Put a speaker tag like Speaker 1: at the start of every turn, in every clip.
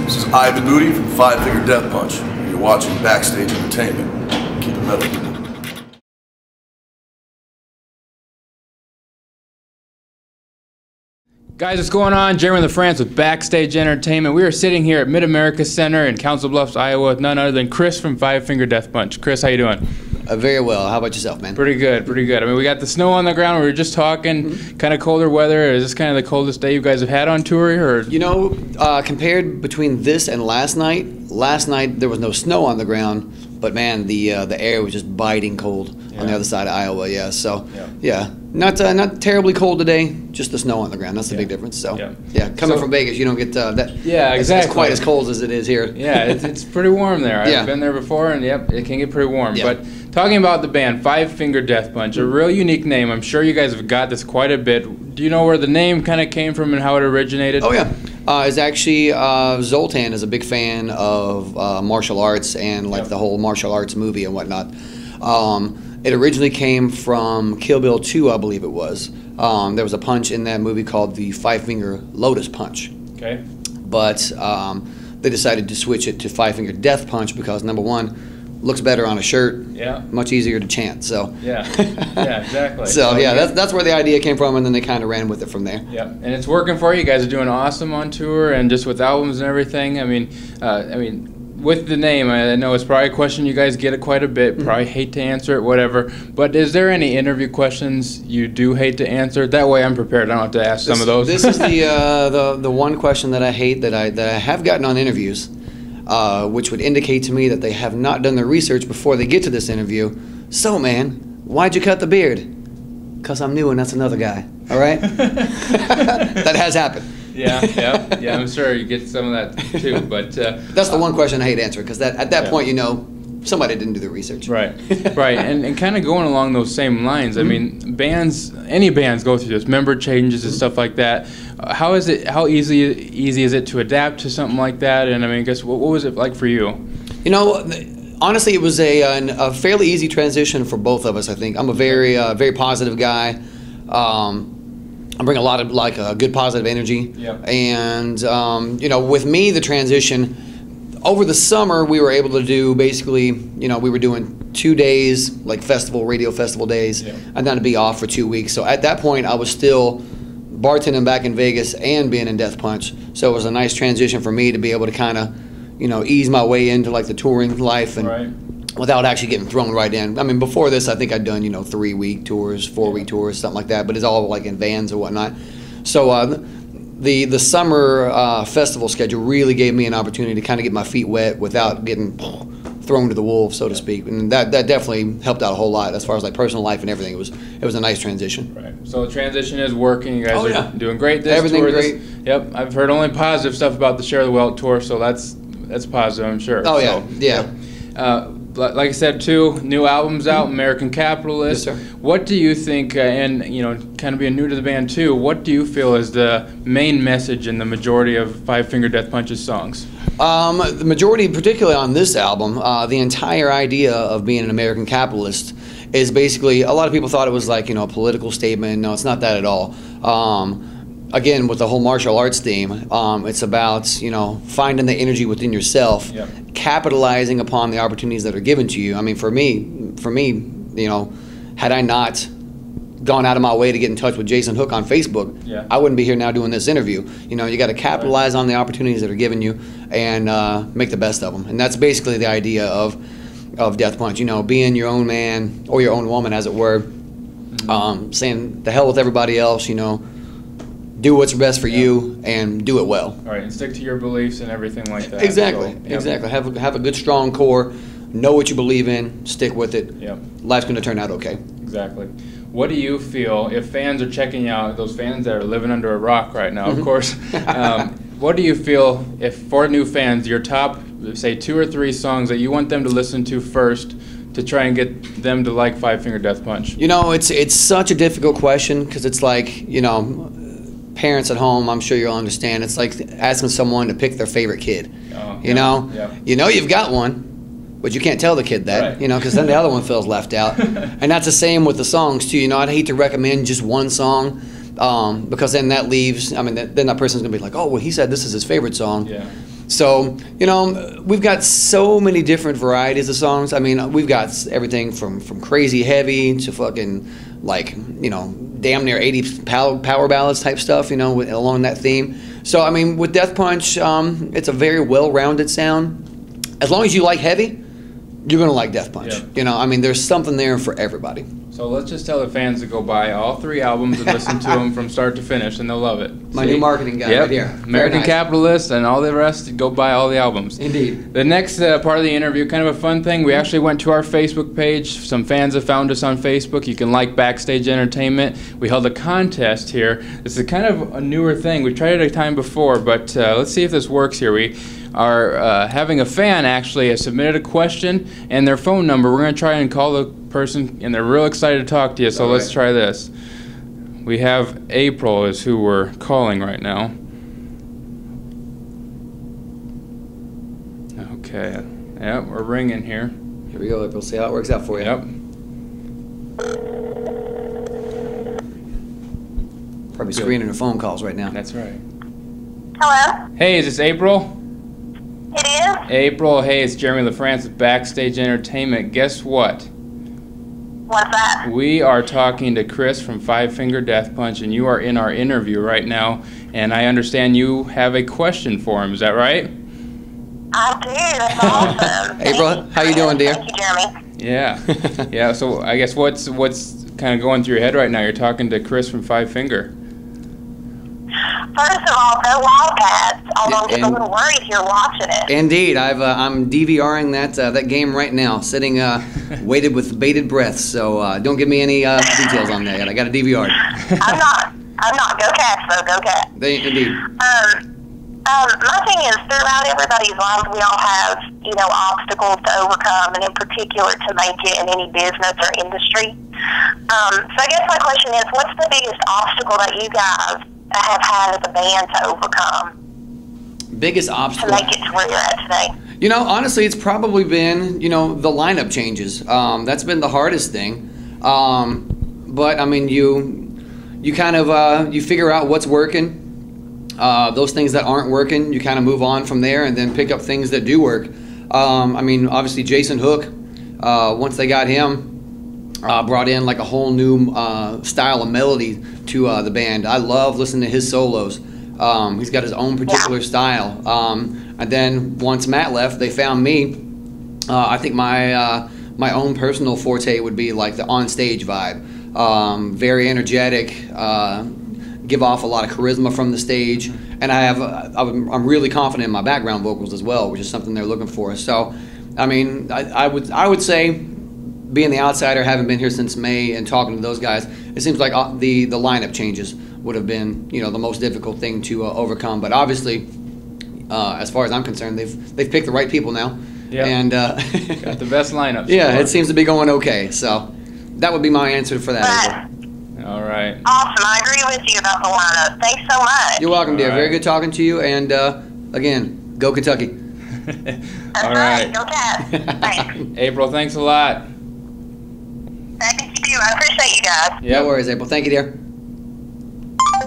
Speaker 1: This is I the Booty from Five Finger Death Punch. You're watching Backstage Entertainment. Keep it metal, people.
Speaker 2: Guys, what's going on? Jeremy Lafrentz with Backstage Entertainment. We are sitting here at Mid-America Center in Council Bluffs, Iowa, with none other than Chris from Five Finger Death Punch. Chris, how you doing?
Speaker 3: Very well. How about yourself, man?
Speaker 2: Pretty good, pretty good. I mean, we got the snow on the ground. We were just talking, kind of colder weather. Is this kind of the coldest day you guys have had on tour? Or?
Speaker 3: You know, compared between this and last night there was no snow on the ground, but man, the air was just biting cold on the other side of Iowa. Yeah, so yeah, not terribly cold today. Just the snow on the ground. That's the big difference. So coming from Vegas, you don't get that.
Speaker 2: Yeah, exactly.
Speaker 3: It's quite as cold as it is here.
Speaker 2: Yeah, it's pretty warm there. I've been there before, and it can get pretty warm.
Speaker 3: Yeah.
Speaker 2: But talking about the band, Five Finger Death Punch, a real unique name. I'm sure you guys have got this quite a bit. Do you know where the name kind of came from and how it originated?
Speaker 3: Oh yeah, it's actually Zoltan is a big fan of martial arts and like the whole martial arts movie and whatnot. It originally came from Kill Bill 2, I believe it was. There was a punch in that movie called the Five Finger Lotus Punch.
Speaker 2: Okay.
Speaker 3: But they decided to switch it to Five Finger Death Punch because number one, looks better on a shirt.
Speaker 2: Yeah.
Speaker 3: Much easier to chant. So.
Speaker 2: Yeah. Yeah. Exactly.
Speaker 3: So yeah, that's where the idea came from, and then they kind of ran with it from there.
Speaker 2: Yeah. And it's working for you. You guys are doing awesome on tour, and just with albums and everything. I mean, with the name, I know it's probably a question you guys get quite a bit. Probably hate to answer it, whatever. But is there any interview questions you do hate to answer? That way, I'm prepared. I don't have to ask some of those.
Speaker 3: This is the one question that I hate that I have gotten on interviews. Which would indicate to me that they have not done their research before they get to this interview. So, man, why'd you cut the beard? Because I'm new and that's another guy, all right? That has happened.
Speaker 2: Yeah, I'm sure you get some of that too. But
Speaker 3: that's the one question I hate answering, because at that point, you know, somebody didn't do the research.
Speaker 2: Right, right. And kind of going along those same lines, I mean, any bands go through this, member changes and stuff like that. How easy is it to adapt to something like that? And I mean, I guess what was it like for you? You know,
Speaker 3: honestly, it was a fairly easy transition for both of us. I think I'm a very positive guy. I bring a lot of good positive energy. Yep. And you know, with me, the transition over the summer, we were able to do basically, you know, we were doing 2 days, like radio festival days, and then to be off for 2 weeks. So at that point, I was still bartending back in Vegas and being in Death Punch. So it was a nice transition for me to be able to kind of, you know, ease my way into like the touring life and without actually getting thrown right in. I mean, before this, I think I'd done, you know, 3-week tours, 4-week tours, something like that, but it's all like in vans or whatnot. So the summer festival schedule really gave me an opportunity to kind of get my feet wet without getting thrown to the wolves, so to speak, and that definitely helped out a whole lot as far as like personal life and everything. It was a nice transition.
Speaker 2: Right. So the transition is working. You guys are doing great. This
Speaker 3: Everything
Speaker 2: tour,
Speaker 3: great.
Speaker 2: Yep. I've heard only positive stuff about the Share the Wealth tour, so that's positive, I'm sure.
Speaker 3: Oh
Speaker 2: so,
Speaker 3: yeah.
Speaker 2: Like I said, too, new albums out, American Capitalist.
Speaker 3: Yes, sir.
Speaker 2: What do you think, and you know, kind of being new to the band too, what do you feel is the main message in the majority of Five Finger Death Punch's songs?
Speaker 3: The majority, particularly on this album, the entire idea of being an American capitalist is basically, a lot of people thought it was like, you know, a political statement. No, it's not that at all. Again, with the whole martial arts theme, it's about, you know, finding the energy within yourself, capitalizing upon the opportunities that are given to you. I mean, for me, you know, had I not gone out of my way to get in touch with Jason Hook on Facebook, I wouldn't be here now doing this interview. You know, you got to capitalize on the opportunities that are given you and make the best of them. And that's basically the idea of Death Punch. You know, being your own man or your own woman, as it were, saying the hell with everybody else. You know, do what's best for you and do it well.
Speaker 2: All right, and stick to your beliefs and everything like that.
Speaker 3: Exactly, so, exactly. Have a good, strong core. Know what you believe in. Stick with it. Life's going to turn out okay.
Speaker 2: Exactly. What do you feel if fans are checking you out, those fans that are living under a rock right now, of course? What do you feel if, for new fans, your top, say, 2 or 3 songs that you want them to listen to first to try and get them to like Five Finger Death Punch? You know,
Speaker 3: it's such a difficult question because it's like, you know, parents at home, I'm sure you'll understand. It's like asking someone to pick their favorite kid. You know, you've got one, but you can't tell the kid that, you know, because then the other one feels left out. And that's the same with the songs too. You know, I'd hate to recommend just one song because then that leaves. I mean, then that person's gonna be like, oh, well, he said this is his favorite song. So, you know, we've got so many different varieties of songs. I mean, we've got everything from crazy heavy to fucking, like, you know, damn near 80s power ballads type stuff, you know, along that theme. So, I mean, with Death Punch, it's a very well-rounded sound. As long as you like heavy, you're going to like Death Punch. Yeah. You know, I mean, there's something there for everybody.
Speaker 2: So let's just tell the fans to go buy all 3 albums and listen to them from start to finish, and they'll love it.
Speaker 3: My new marketing guy right here.
Speaker 2: American Capitalist and all the rest, go buy all the albums.
Speaker 3: Indeed.
Speaker 2: The next part of the interview, kind of a fun thing, we actually went to our Facebook page. Some fans have found us on Facebook. You can like Backstage Entertainment. We held a contest here. This is kind of a newer thing. We've tried it a time before, but let's see if this works here. We are having a fan actually has submitted a question and their phone number. We're going to try and call the person, and they're real excited to talk to you, so let's try this. We have April is who we're calling right now. Okay. Yep, we're ringing here.
Speaker 3: Here we go, April. See how it works out for you.
Speaker 2: Yep.
Speaker 3: Probably screening her phone calls right now.
Speaker 2: That's right.
Speaker 4: Hello?
Speaker 2: Hey, is this April?
Speaker 4: It is?
Speaker 2: April, hey, it's Jeremy Lafrentz of Backstage Entertainment. Guess what?
Speaker 4: What's that?
Speaker 2: We are talking to Chris from Five Finger Death Punch, and you are in our interview right now, and I understand you have a question for him. Is that right?
Speaker 4: I do. That's awesome.
Speaker 3: April, how you doing, dear?
Speaker 4: Thank you, Jeremy.
Speaker 2: Yeah. Yeah, so I guess what's kind of going through your head right now? You're talking to Chris from Five Finger.
Speaker 4: First of all, no Wildcats. Although I'm just a little worried here watching it.
Speaker 3: Indeed, I'm DVRing that game right now, sitting waited with bated breath. So don't give me any details on that yet. I got a DVR.
Speaker 4: I'm not. Go Cats though. Go Cats.
Speaker 3: Indeed.
Speaker 4: My thing is, throughout everybody's lives, we all have, you know, obstacles to overcome, and in particular to make it in any business or industry. So I guess my question is, what's the biggest obstacle that you guys have had as a band to overcome?
Speaker 3: Biggest obstacle
Speaker 4: to make it to where you're at today?
Speaker 3: You know, honestly, it's probably been, you know, the lineup changes. That's been the hardest thing. But I mean, you kind of you figure out what's working. Those things that aren't working, you kind of move on from there, and then pick up things that do work. I mean, obviously Jason Hook, once they got him, brought in like a whole new style of melody to the band. I love listening to his solos. He's got his own particular style. And then once Matt left, they found me. I think my own personal forte would be like the on-stage vibe. Very energetic, give off a lot of charisma from the stage, and I'm really confident in my background vocals as well, which is something they're looking for. So, I mean, I would say, being the outsider, having been here since May and talking to those guys, it seems like the lineup changes would have been, you know, the most difficult thing to overcome. But obviously, as far as I'm concerned, they've picked the right people now.
Speaker 2: Yeah.
Speaker 3: And
Speaker 2: got the best lineup.
Speaker 3: Yeah, it seems to be going okay. So that would be my answer for that.
Speaker 2: All right.
Speaker 4: Awesome. I agree with you about the lineup. Thanks so much.
Speaker 3: You're welcome, dear.
Speaker 2: All right.
Speaker 3: Very good talking to you. And again, go Kentucky.
Speaker 4: That's
Speaker 2: All
Speaker 4: right.
Speaker 2: right.
Speaker 4: Go Cats. Thanks.
Speaker 2: April, thanks a lot.
Speaker 4: Thank you. I appreciate you guys.
Speaker 2: Yep.
Speaker 3: No worries, April. Thank you, dear.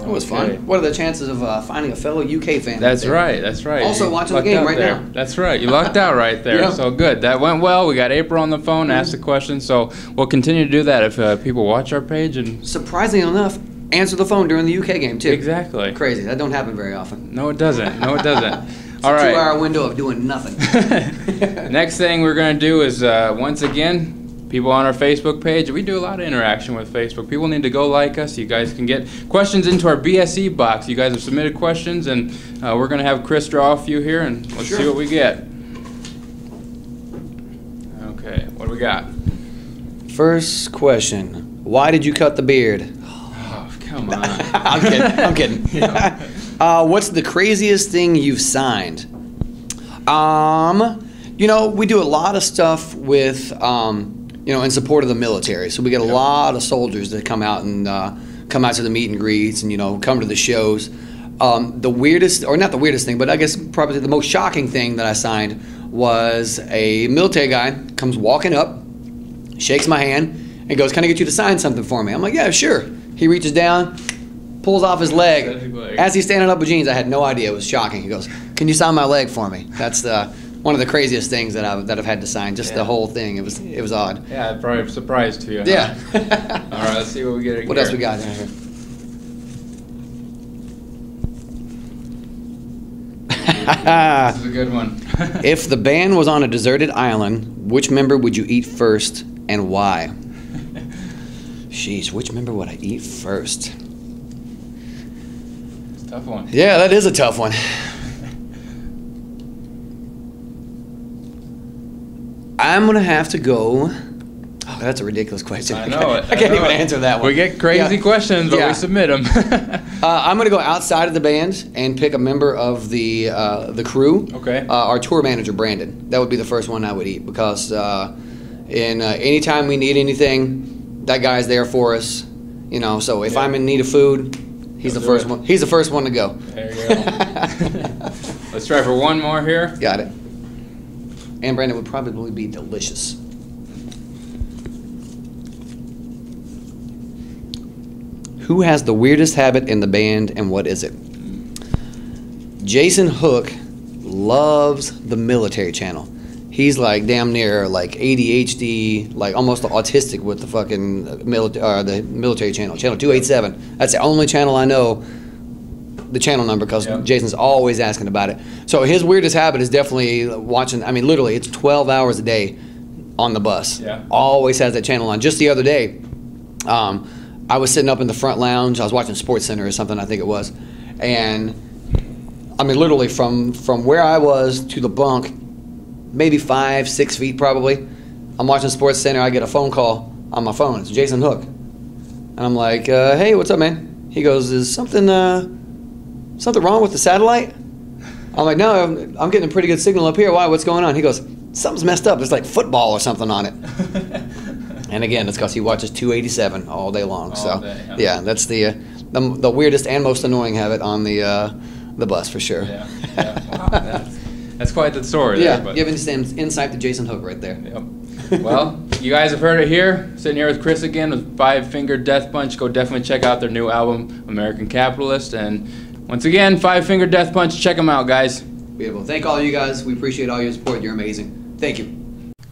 Speaker 3: It was
Speaker 2: Okay.
Speaker 3: fun. What are the chances of finding a fellow UK fan?
Speaker 2: That's right. That's right.
Speaker 3: Also
Speaker 2: You
Speaker 3: watching the
Speaker 2: lucked
Speaker 3: game
Speaker 2: out
Speaker 3: right
Speaker 2: there.
Speaker 3: now.
Speaker 2: That's right. You lucked out right there.
Speaker 3: Yeah.
Speaker 2: So good. That went well. We got April on the phone, asked the question. So we'll continue to do that if people watch our page. And
Speaker 3: Surprisingly enough, answer the phone during the UK game, too.
Speaker 2: exactly.
Speaker 3: Crazy. That don't happen very often.
Speaker 2: No, it doesn't. No, it doesn't.
Speaker 3: It's
Speaker 2: All
Speaker 3: a
Speaker 2: right.
Speaker 3: 2-hour window of doing nothing.
Speaker 2: Next thing we're going to do is, once again, people on our Facebook page. We do a lot of interaction with Facebook. People need to go like us. You guys can get questions into our BSE box. You guys have submitted questions, and we're going to have Chris draw a few here, and let's see what we get. Okay, what do we got?
Speaker 3: First question. Why did you cut the beard?
Speaker 2: Oh, come on.
Speaker 3: I'm kidding. What's the craziest thing you've signed? You know, we do a lot of stuff with, you know, in support of the military. So we get a lot of soldiers that come out and come out to the meet and greets and, you know, come to the shows. The weirdest, or not the weirdest thing, but I guess probably the most shocking thing that I signed was a military guy comes walking up, shakes my hand, and goes, "Can I get you to sign something for me?" I'm like, "Yeah, sure." He reaches down, pulls off his leg. As he's standing up with jeans, I had no idea. It was shocking. He goes, Can you sign my leg for me? That's one of the craziest things that I've had to sign. Just the whole thing. It was odd.
Speaker 2: Yeah, probably a surprise to you.
Speaker 3: Yeah.
Speaker 2: Huh? All right, let's see what we get.
Speaker 3: What else we got down here?
Speaker 2: This is a good one.
Speaker 3: If the band was on a deserted island, which member would you eat first and why? Sheesh, which member would I eat first?
Speaker 2: It's a tough one.
Speaker 3: Yeah, that is a tough one. I'm going to have to go... Oh, that's a ridiculous question.
Speaker 2: I know it.
Speaker 3: I can't even answer that one.
Speaker 2: We get crazy questions, but we submit them.
Speaker 3: I'm going to go outside of the band and pick a member of the crew.
Speaker 2: Okay.
Speaker 3: Our tour manager, Brandon. That would be the first one I would eat because anytime we need anything, that guy's there for us. You know, so if I'm in need of food, he's the first one. He's the first one to go.
Speaker 2: There you go. Let's try for one more here.
Speaker 3: Got it. And Brandon would probably be delicious. Who has the weirdest habit in the band and what is it? Jason Hook loves the military channel. He's like damn near like ADHD, like almost autistic with the fucking military channel, channel 287. That's the only channel I know the channel number because Jason's always asking about it. So his weirdest habit is definitely watching. I mean, literally, it's 12 hours a day on the bus.
Speaker 2: Yeah.
Speaker 3: Always has that channel on. Just the other day, I was sitting up in the front lounge. I was watching Sports Center or something, I think it was. And, I mean, literally from where I was to the bunk, maybe 5-6 feet probably, I'm watching Sports Center. I get a phone call on my phone. It's Jason Hook. And I'm like, hey, what's up, man? He goes, is something wrong with the satellite? I'm like, no, I'm getting a pretty good signal up here. Why? What's going on? He goes, something's messed up. There's like football or something on it. And again, it's because he watches 287 all day long. Yeah, that's the weirdest and most annoying habit on the bus for sure.
Speaker 2: Yeah. Wow, that's quite the story.
Speaker 3: Yeah,
Speaker 2: there, but.
Speaker 3: giving some insight to Jason Hook right there.
Speaker 2: Yep. Well, you guys have heard it here. Sitting here with Chris again with Five Finger Death Punch. Go definitely check out their new album, American Capitalist. And once again, Five Finger Death Punch. Check them out, guys.
Speaker 3: Beautiful. Thank all you guys. We appreciate all your support. You're amazing. Thank you.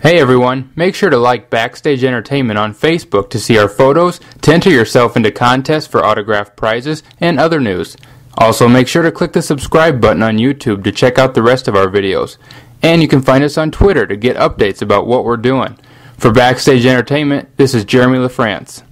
Speaker 2: Hey everyone, make sure to like Backstage Entertainment on Facebook to see our photos, to enter yourself into contests for autographed prizes, and other news. Also, make sure to click the subscribe button on YouTube to check out the rest of our videos. And you can find us on Twitter to get updates about what we're doing. For Backstage Entertainment, this is Jeremy Lafrentz.